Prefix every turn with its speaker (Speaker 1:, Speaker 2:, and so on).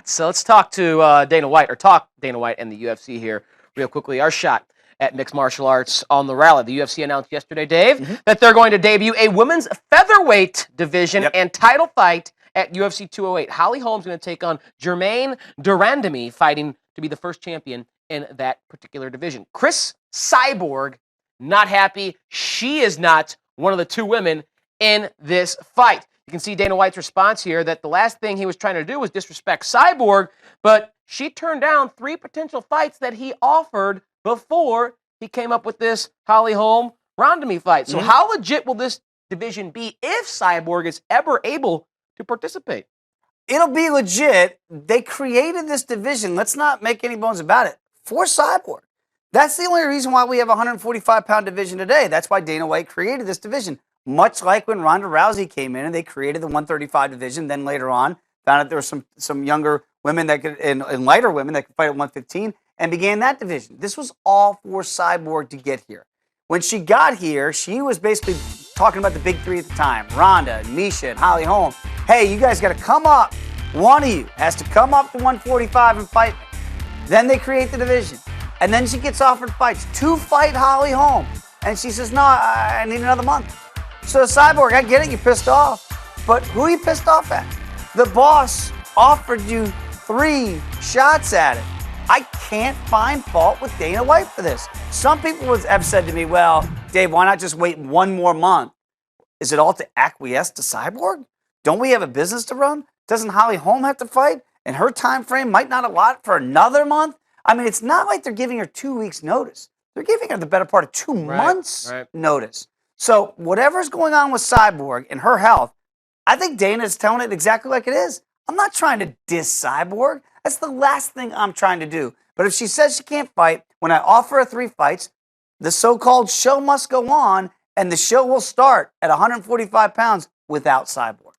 Speaker 1: So let's talk to Dana White, or talk Dana White and the UFC here real quickly. Our shot at mixed martial arts on the rally. The UFC announced yesterday, Dave, that they're going to debut a women's featherweight division and title fight at UFC 208. Holly Holm's going to take on Germaine Durandamy, fighting to be the first champion in that particular division. Cris Cyborg, not happy. She is not one of the two women in this fight. You can see Dana White's response here that the last thing he was trying to do was disrespect Cyborg, but she turned down 3 potential fights that he offered before he came up with this Holly Holm Randami fight. So how legit will this division be if Cyborg is ever able to participate?
Speaker 2: It'll be legit. They created this division. Let's not make any bones about it. For Cyborg. That's the only reason why we have a 145-pound division today. That's why Dana White created this division. Much like when Ronda Rousey came in and they created the 135 division, then later on found out there were some younger women that could, and lighter women that could fight at 115, and began that division. This was all for Cyborg to get here. When she got here, she was basically talking about the big 3 at the time, Ronda, Misha, and Holly Holm. Hey, you guys got to come up. One of you has to come up to 145 and fight me. Then they create the division. And then she gets offered fights to fight Holly Holm. And she says, no, I need another month. So Cyborg, I get it, you're pissed off. But who are you pissed off at? The boss offered you 3 shots at it. I can't find fault with Dana White for this. Some people have said to me, well, Dave, why not just wait 1 more month? Is it all to acquiesce to Cyborg? Don't we have a business to run? Doesn't Holly Holm have to fight? And her time frame might not allot for another month? I mean, it's not like they're giving her 2 weeks notice. They're giving her the better part of 2 months notice. So whatever's going on with Cyborg and her health, I think Dana's telling it exactly like it is. I'm not trying to diss Cyborg. That's the last thing I'm trying to do. But if she says she can't fight, when I offer her 3 fights, the so-called show must go on, and the show will start at 145 pounds without Cyborg.